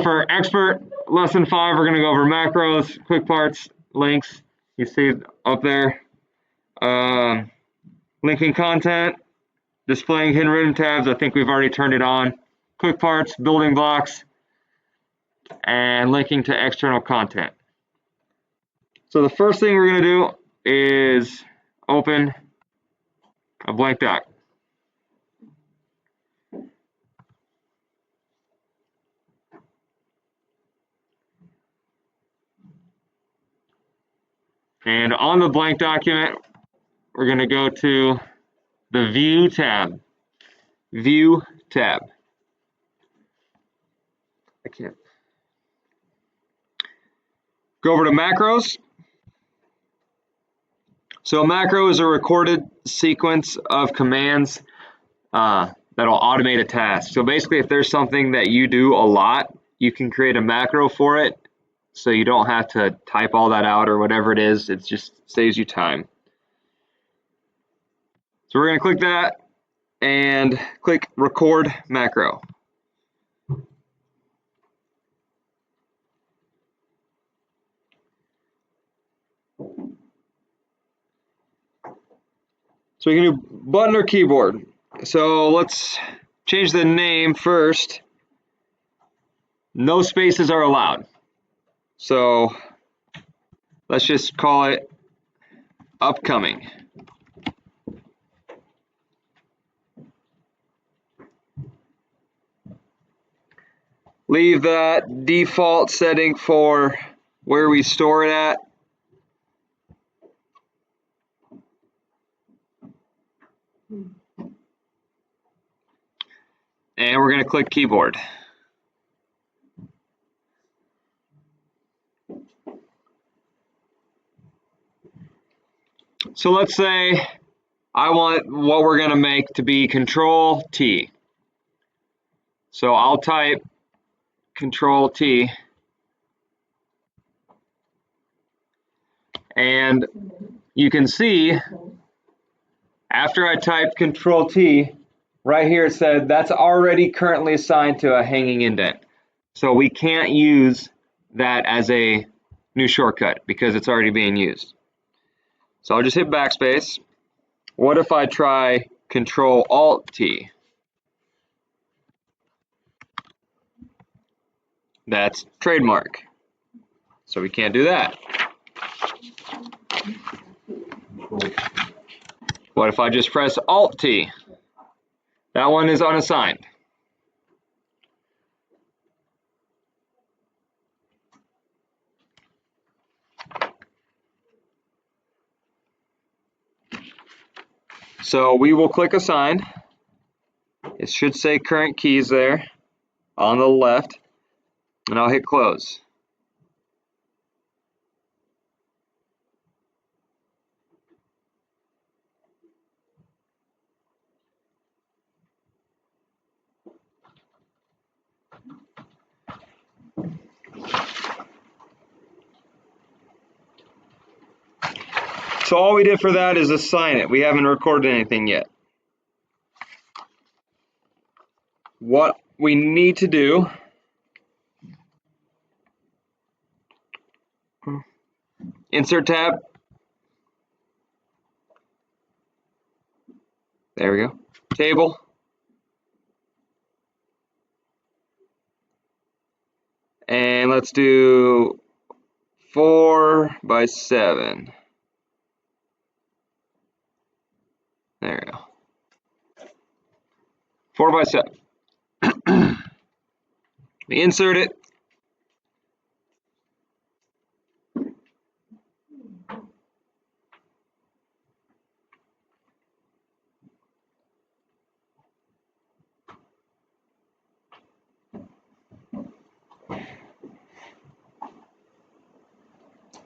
for expert lesson 5, we're going to go over macros, quick parts, links. You see up there. Linking content, displaying hidden written tabs. I think we've already turned it on. Quick parts, building blocks, and linking to external content. So the first thing we're going to do is open a blank doc. And on the blank document, we're going to go to the View tab. View tab. I can't. Go over to macros. So a macro is a recorded sequence of commands that'll automate a task. So basically, if there's something that you do a lot, you can create a macro for it, so you don't have to type all that out or whatever it is. It just saves you time. So we're going to click that and click Record Macro. So we can do button or keyboard. So let's change the name first. No spaces are allowed. So let's just call it upcoming. Leave that default setting for where we store it at. And we're going to click keyboard. So let's say I want what we're going to make to be Control T. So I'll type Control T. And you can see after I typed Control T, right here it said that's already currently assigned to a hanging indent. So we can't use that as a new shortcut because it's already being used. So I'll just hit backspace. What if I try Control Alt T? That's trademark. So we can't do that. What if I just press Alt T? That one is unassigned. So we will click Assign. It should say current keys there on the left, and I'll hit Close. So all we did for that is assign it. We haven't recorded anything yet. What we need to do Insert tab. There we go. Table. And let's do 4 by 7. There we go. 4 by 7. We insert it.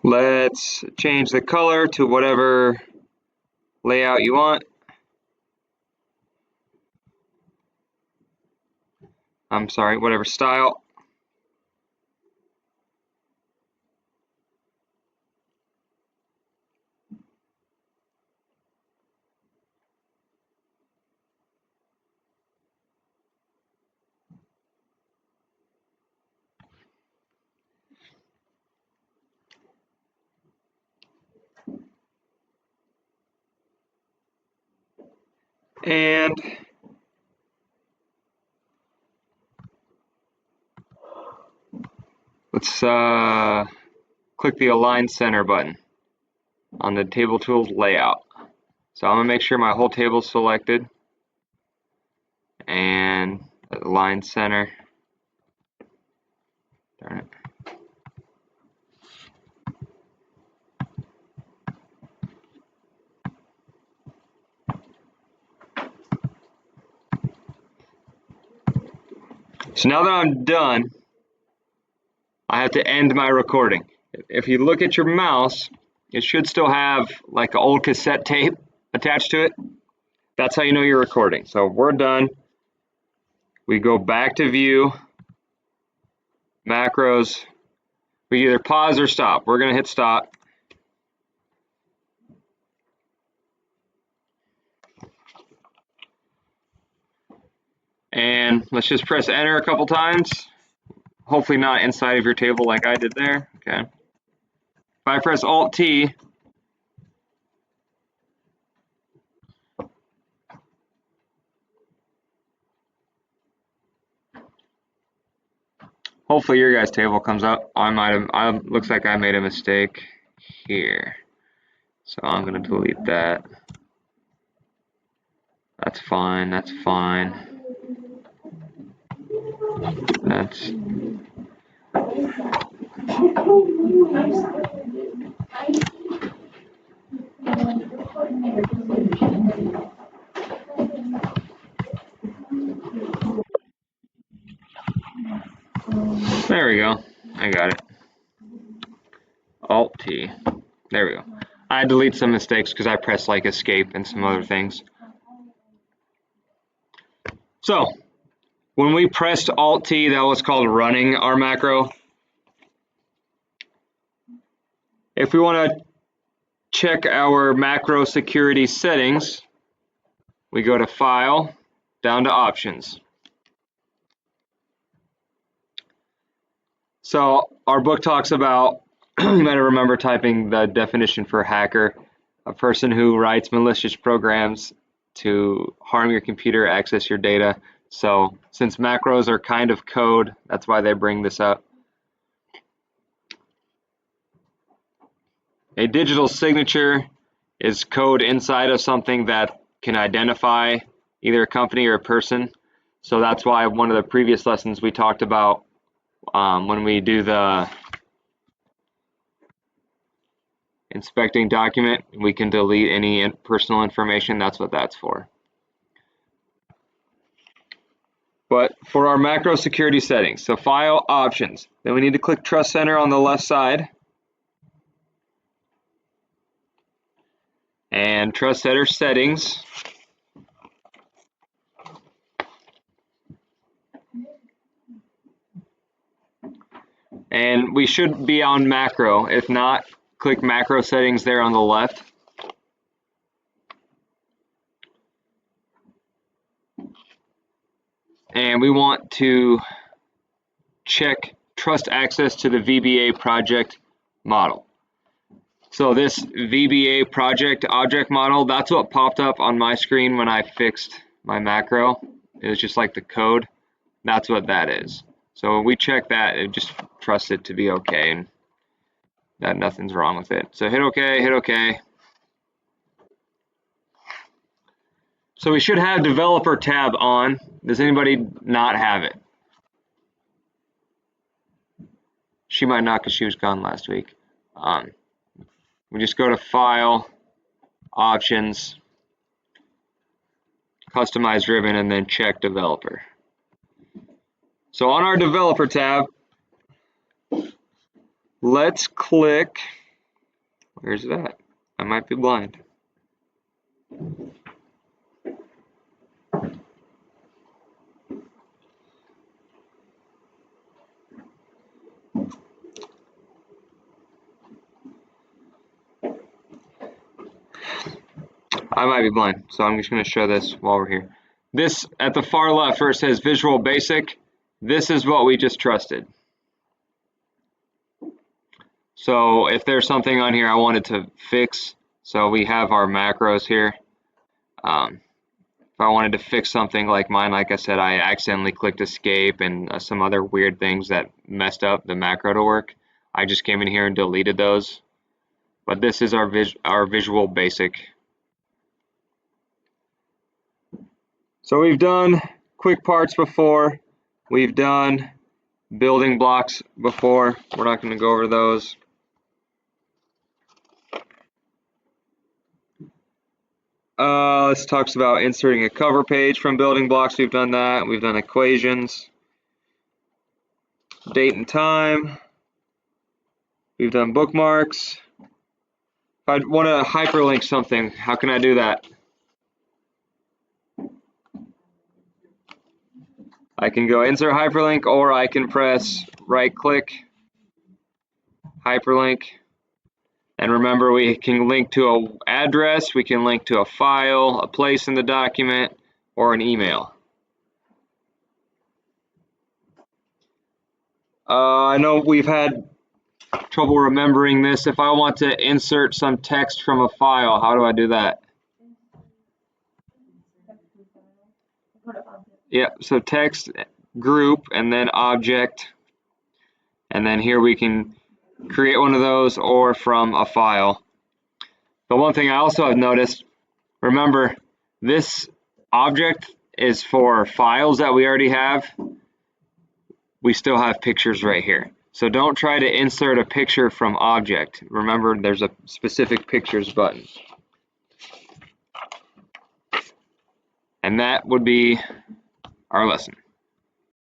Let's change the color to whatever layout you want. I'm sorry, whatever style. And let's click the Align Center button on the Table Tools layout. So I'm going to make sure my whole table is selected and Align Center. Darn it. So now that I'm done, I have to end my recording. If you look at your mouse, it should still have like an old cassette tape attached to it. That's how you know you're recording. So we're done. We go back to view, macros. We either pause or stop. We're going to hit stop. And let's just press enter a couple times. Hopefully not inside of your table like I did there. Okay. If I press Alt-T, hopefully your guys' table comes up. Looks like I made a mistake here. So I'm going to delete that. That's fine, that's fine. That's... There we go. I got it. Alt-T. There we go. I delete some mistakes because I pressed like escape and some other things. So when we pressed Alt-T, that was called running our macro. If we want to check our macro security settings, we go to File, down to Options. So our book talks about, you might remember typing the definition for hacker, a person who writes malicious programs to harm your computer, access your data. So since macros are kind of code, that's why they bring this up. A digital signature is code inside of something that can identify either a company or a person. So that's why one of the previous lessons we talked about when we do the inspecting document, we can delete any personal information. That's what that's for. But for our macro security settings, so File, Options, then we need to click Trust Center on the left side. And Trust Center Settings. And we should be on macro. If not, click macro settings there on the left. And we want to check trust access to the VBA project model. So this VBA project object model, that's what popped up on my screen when I fixed my macro. It was just like the code. That's what that is. So when we check that, it just trusts it to be okay and that nothing's wrong with it. So hit OK, hit OK. So we should have developer tab on. Does anybody not have it? She might not because she was gone last week. We just go to File, Options, Customize Ribbon, and then check Developer. So on our Developer tab, let's click, where's that? I might be blind. I might be blind, so I'm just going to show this while we're here. This at the far left where it says Visual Basic, this is what we just trusted. So if there's something on here I wanted to fix, so we have our macros here. If I wanted to fix something like mine, like I said, I accidentally clicked escape and some other weird things that messed up the macro to work. I just came in here and deleted those. But this is our Visual Basic. So we've done quick parts before. We've done building blocks before. We're not going to go over those. This talks about inserting a cover page from building blocks. We've done that. We've done equations, date and time. We've done bookmarks. If I want to hyperlink something, how can I do that? I can go insert hyperlink, or I can press right click, hyperlink. And remember, we can link to an address, we can link to a file, a place in the document, or an email. I know we've had trouble remembering this. If I want to insert some text from a file, how do I do that? Yeah, so text, group, and then object. And then here we can create one of those or from a file. But one thing I also have noticed, remember, this object is for files that we already have. We still have pictures right here. So don't try to insert a picture from object. Remember, there's a specific pictures button. And that would be our lesson.